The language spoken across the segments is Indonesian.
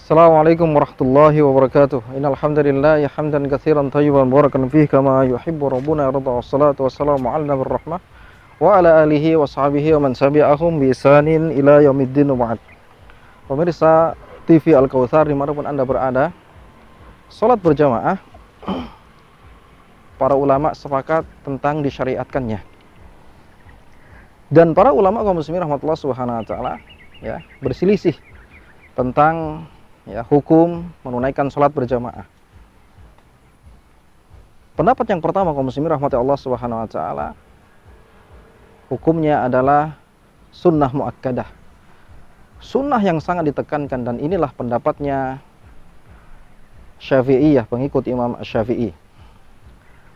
Assalamualaikum warahmatullahi wabarakatuh. Innal hamdalillah hamdan katsiran thayyiban mubarakan fihi kama yuhibbu rabbuna yarda. Wassalatu wassalamu ala nabiyir rahmah wa ala alihi wa sahbihi wa man tabi'ahum bi ihsanin ila yaumiddin wa ba'd. Pemirsa TV Al-Kautsar dimanapun Anda berada, salat berjamaah para ulama sepakat tentang disyariatkannya. Dan para ulama kaum muslimin rahmatullah subhanahu wa ta'ala ya, berselisih tentang hukum menunaikan sholat berjamaah. Pendapat yang pertama kaum muslimin rahmati Allah subhanahu wa ta'ala, hukumnya adalah sunnah muakkadah, sunnah yang sangat ditekankan, dan inilah pendapatnya Syafi'iyah, pengikut Imam Syafi'i.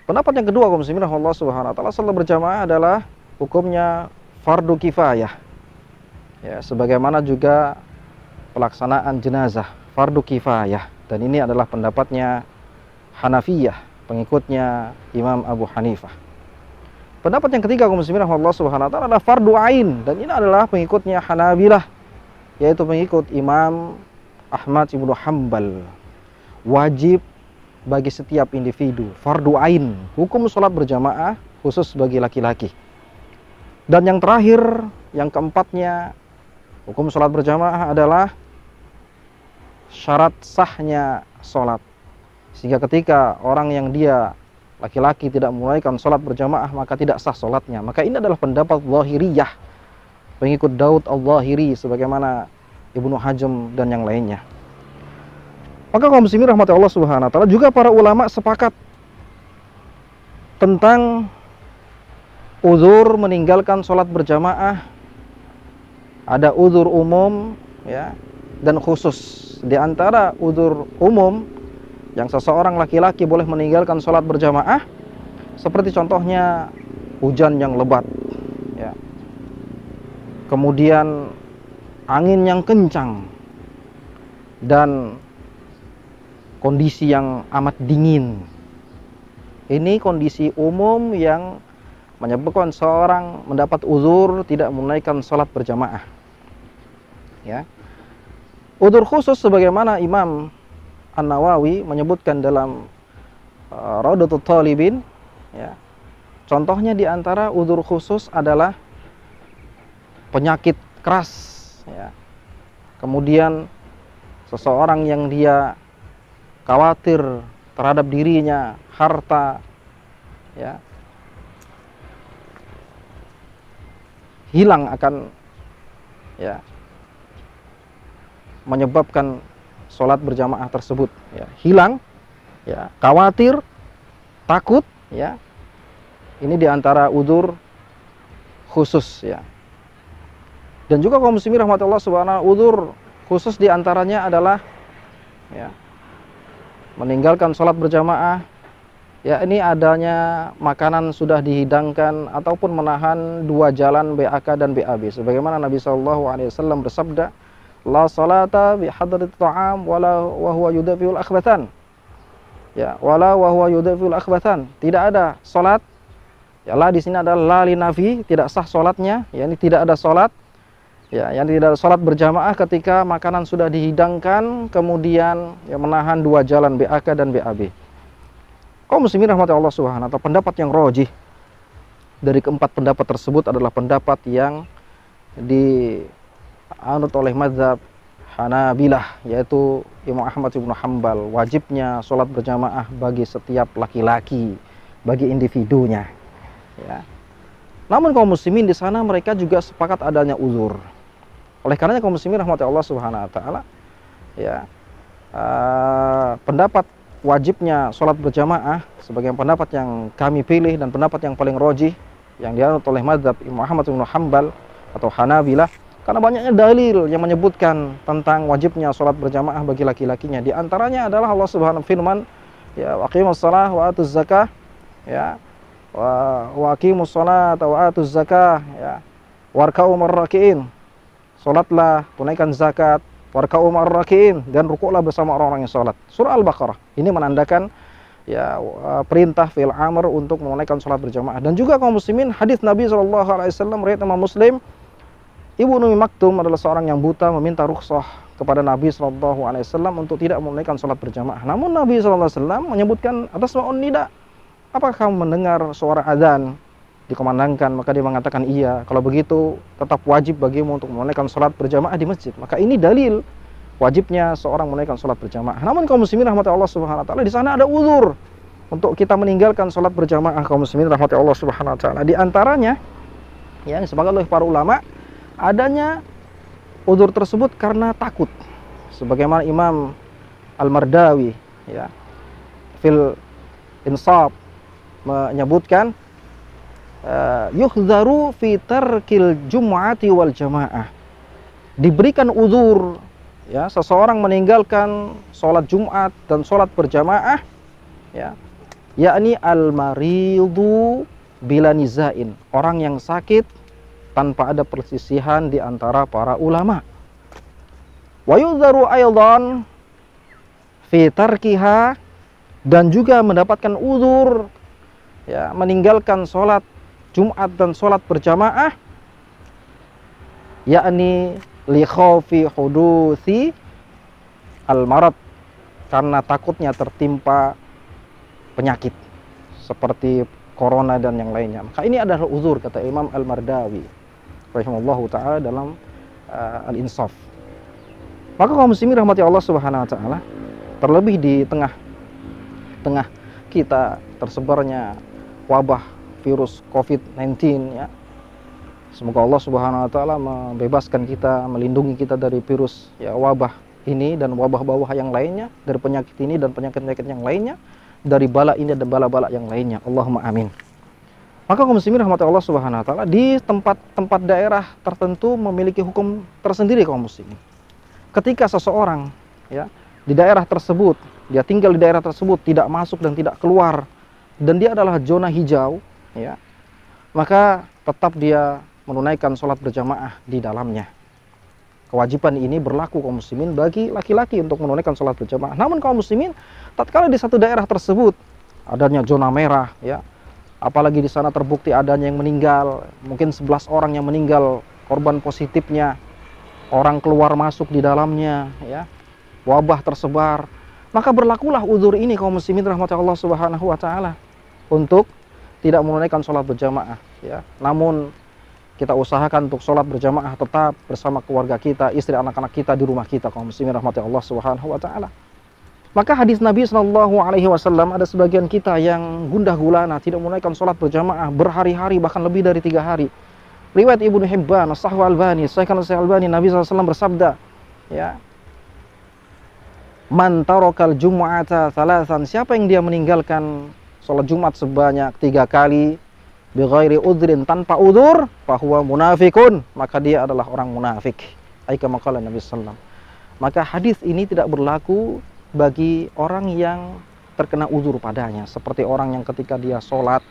Pendapat yang kedua kaum muslimin rahmati Allah subhanahu wa ta'ala, sholat berjamaah adalah hukumnya fardu kifayah ya, sebagaimana juga pelaksanaan jenazah fardu kifayah, dan ini adalah pendapatnya Hanafiyah, pengikutnya Imam Abu Hanifah. Pendapat yang ketiga kaum muslimin Allah subhanahu wa ta'ala adalah fardu ain, dan ini adalah pengikutnya Hanabilah, yaitu pengikut Imam Ahmad ibnu Hanbal. Wajib bagi setiap individu, fardu ain, hukum sholat berjamaah khusus bagi laki-laki. Dan yang terakhir, yang keempatnya, hukum sholat berjamaah adalah syarat sahnya sholat, sehingga ketika orang yang dia laki-laki tidak menunaikan sholat berjamaah maka tidak sah sholatnya. Maka ini adalah pendapat Zahiriyah, pengikut Daud al-Zahiri, sebagaimana Ibnu Hazm dan yang lainnya. Maka kaum muslimin rahmati Allah subhanahu wa ta'ala, juga para ulama sepakat tentang uzur meninggalkan sholat berjamaah. Ada uzur umum ya, dan khusus. Di antara uzur umum yang seseorang laki-laki boleh meninggalkan sholat berjamaah, seperti contohnya hujan yang lebat ya, kemudian angin yang kencang, dan kondisi yang amat dingin. Ini kondisi umum yang menyebabkan seorang mendapat uzur tidak menunaikan sholat berjamaah ya. Uzur khusus sebagaimana Imam An-Nawawi menyebutkan dalam Raudatul Talibin ya. Contohnya di antara uzur khusus adalah penyakit keras ya. Kemudian seseorang yang dia khawatir terhadap dirinya, harta ya, hilang akan ya, menyebabkan sholat berjamaah tersebut ya, hilang ya, khawatir, takut ya. Ini diantara uzur khusus ya. Dan juga kaum muslimin rahmatullah subhanahu, uzur khusus diantaranya adalah ya, meninggalkan sholat berjamaah ya, ini adanya makanan sudah dihidangkan ataupun menahan dua jalan BAK dan BAB, sebagaimana Nabi SAW bersabda, la salata bi hadratit ta'am wala wa huwa yudafiul akhbathan ya, wala wa huwa yudafiul akhbathan, tidak ada salat ya, la di sini adalah la li nafi, tidak sah salatnya ya, ini tidak ada salat ya, yang tidak ada salat berjamaah ketika makanan sudah dihidangkan kemudian ya, menahan dua jalan BAK dan BAB. Kaum muslimin rahmati Allah subhanahu wa ta'ala, pendapat yang rajih dari keempat pendapat tersebut adalah pendapat yang dianut oleh mazhab Hanabilah, yaitu Imam Ahmad ibnu Hanbal. Wajibnya sholat berjamaah bagi setiap laki-laki, bagi individunya ya. Namun kaum muslimin di sana mereka juga sepakat adanya uzur. Oleh karenanya kaum muslimin rahmati Allah subhanahu wa ta'ala ya, pendapat wajibnya sholat berjamaah sebagai pendapat yang kami pilih dan pendapat yang paling rajih yang dianut oleh mazhab Imam Ahmad ibnu Hanbal atau Hanabilah, karena banyaknya dalil yang menyebutkan tentang wajibnya sholat berjamaah bagi laki-lakinya. Di antaranya adalah Allah subhanahu firman ya, waqimus shalah wa atuz zakah ya, wa aqimus sholata wa atuz zakah ya, warka'u marrakiin, sholatlah, tunaikan zakat, warka'u marrakiin, dan rukuklah bersama orang-orang yang sholat. Surah Al-Baqarah ini menandakan ya, perintah fi'il amr untuk menunaikan sholat berjamaah. Dan juga kaum muslimin, hadis Nabi SAW riwayat Imam Muslim, Ibnu Maktum adalah seorang yang buta, meminta rukhsah kepada Nabi SAW untuk tidak menunaikan sholat berjamaah. Namun Nabi SAW menyebutkan atas ma'un nida, apakah kamu mendengar suara adzan dikumandangkan? Maka dia mengatakan iya. Kalau begitu tetap wajib bagimu untuk menunaikan sholat berjamaah di masjid. Maka ini dalil wajibnya seorang menunaikan sholat berjamaah. Namun kaum muslimin rahmati Allah Subhanahu wa taala, di sana ada uzur untuk kita meninggalkan sholat berjamaah. Kaum muslimin rahmati Allah Subhanahu wa taala, di antaranya yang disebutkan oleh para ulama, adanya uzur tersebut karena takut. Sebagaimana Imam Al-Mardawi ya fil Insaf menyebutkan yuhzaru fi tarkil jum'ati wal jamaah. Diberikan uzur ya seseorang meninggalkan sholat Jumat dan sholat berjamaah ya, yakni al-maridu bila nizain, orang yang sakit tanpa ada persisihan di antara para ulama. Wa yudzaru aidan fi tarkiha, dan juga mendapatkan uzur ya meninggalkan sholat Jumat dan sholat berjamaah, yakni li khaufi hudusi al-marad, karena takutnya tertimpa penyakit seperti corona dan yang lainnya. Maka ini adalah uzur, kata Imam Al-Mardawi rahimahullahu taala dalam Al-Insaf. Maka kaum muslimin rahmati Allah Subhanahu wa taala, terlebih di tengah kita tersebarnya wabah virus COVID-19 ya. Semoga Allah Subhanahu wa taala membebaskan kita, melindungi kita dari virus ya wabah ini dan wabah-wabah yang lainnya, dari penyakit ini dan penyakit-penyakit yang lainnya, dari bala ini dan bala-bala yang lainnya. Allahumma amin. Maka kaum muslimin rahmati Allah Subhanahu wa taala, di tempat daerah tertentu memiliki hukum tersendiri kaum muslimin. Ketika seseorang ya di daerah tersebut, dia tinggal di daerah tersebut, tidak masuk dan tidak keluar, dan dia adalah zona hijau ya, maka tetap dia menunaikan sholat berjamaah di dalamnya. Kewajiban ini berlaku kaum muslimin bagi laki-laki untuk menunaikan sholat berjamaah. Namun kaum muslimin, tatkala di satu daerah tersebut adanya zona merah ya, apalagi di sana terbukti adanya yang meninggal, mungkin 11 orang yang meninggal korban positifnya, orang keluar masuk di dalamnya ya, wabah tersebar, maka berlakulah uzur ini kaum muslimin rahmati Allah Subhanahu wa taala untuk tidak menunaikan sholat berjamaah ya. Namun kita usahakan untuk sholat berjamaah tetap bersama keluarga kita, istri anak-anak kita di rumah kita kaum muslimin rahmati Allah Subhanahu wa taala. Maka hadis Nabi SAW, ada sebagian kita yang gundah gulana tidak menunaikan sholat berjamaah berhari-hari, bahkan lebih dari 3 hari. Riwayat Ibnu Hibban, Sahih Albani, Sahih Albani, Nabi SAW bersabda ya, man tarokal jum'ata thalathan, siapa yang dia meninggalkan sholat Jumat sebanyak 3 kali bighairi udhrin, tanpa udzur, fahuwa munafikun, maka dia adalah orang munafik. Aika maqala Nabi sallallahu. Maka hadis ini tidak berlaku bagi orang yang terkena uzur padanya, seperti orang yang ketika dia sholat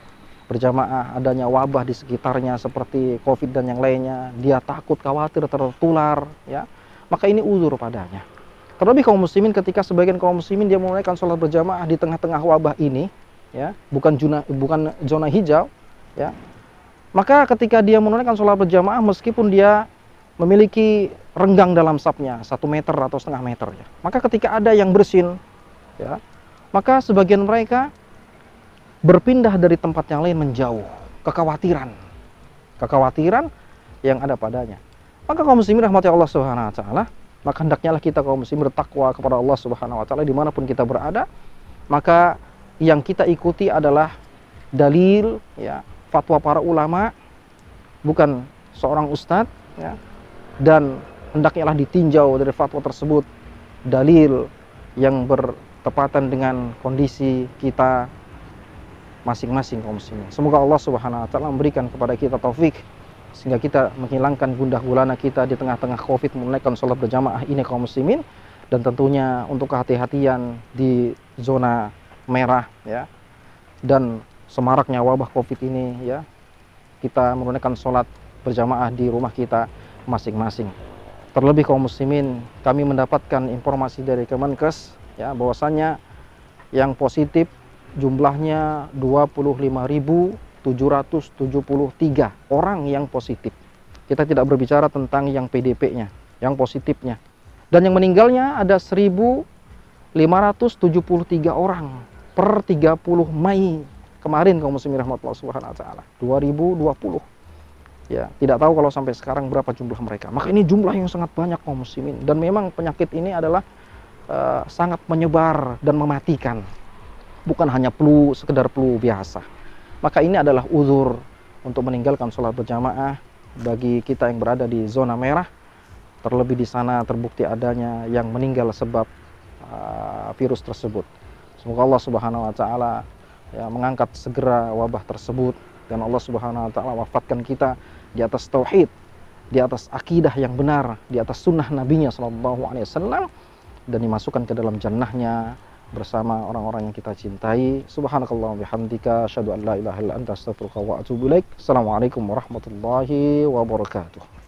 berjamaah adanya wabah di sekitarnya seperti COVID dan yang lainnya, dia takut khawatir tertular ya, maka ini uzur padanya. Terlebih kaum muslimin, ketika sebagian kaum muslimin dia menunaikan sholat berjamaah di tengah-tengah wabah ini ya, bukan zona hijau ya, maka ketika dia menunaikan sholat berjamaah, meskipun dia memiliki renggang dalam safnya 1 meter atau setengah meter ya, maka ketika ada yang bersin ya, maka sebagian mereka berpindah dari tempat yang lain menjauh, kekhawatiran yang ada padanya. Maka kaum muslimin rahmati Allah Subhanahu wa taala, maka hendaknya kita kaum muslimin bertakwa kepada Allah Subhanahu wa taala dimanapun kita berada. Maka yang kita ikuti adalah dalil ya, fatwa para ulama, bukan seorang ustadz ya, dan hendaknya ditinjau dari fatwa tersebut dalil yang bertepatan dengan kondisi kita masing-masing kaum muslimin. Semoga Allah Subhanahu wa taala memberikan kepada kita taufik sehingga kita menghilangkan gundah gulana kita di tengah-tengah Covid, menunaikan sholat berjamaah ini kaum muslimin, dan tentunya untuk kehati-hatian di zona merah ya, dan semaraknya wabah Covid ini ya, kita menunaikan sholat berjamaah di rumah kita masing-masing. Terlebih kaum muslimin, kami mendapatkan informasi dari Kemenkes ya, bahwasannya yang positif jumlahnya 25.773 orang yang positif. Kita tidak berbicara tentang yang PDP-nya, yang positifnya. Dan yang meninggalnya ada 1.573 orang per 30 Mei kemarin, kaum muslimin rahmatullah subhanahu wa ta'ala, 2020. Ya, tidak tahu kalau sampai sekarang berapa jumlah mereka. Maka ini jumlah yang sangat banyak, kaum muslimin. Dan memang penyakit ini adalah sangat menyebar dan mematikan. Bukan hanya flu, sekedar flu biasa. Maka ini adalah uzur untuk meninggalkan sholat berjamaah bagi kita yang berada di zona merah. Terlebih di sana terbukti adanya yang meninggal sebab virus tersebut. Semoga Allah Subhanahu wa taala ya mengangkat segera wabah tersebut, dan Allah Subhanahu wa taala wafatkan kita di atas tauhid, di atas akidah yang benar, di atas sunnah nabinya sallallahu alaihi wasallam, dan dimasukkan ke dalam jannahnya bersama orang-orang yang kita cintai. Subhanakallah bihamdika asyhadu an la ilaha illa anta astaghfiruka wa atubu ilaik. Assalamualaikum warahmatullahi wabarakatuh.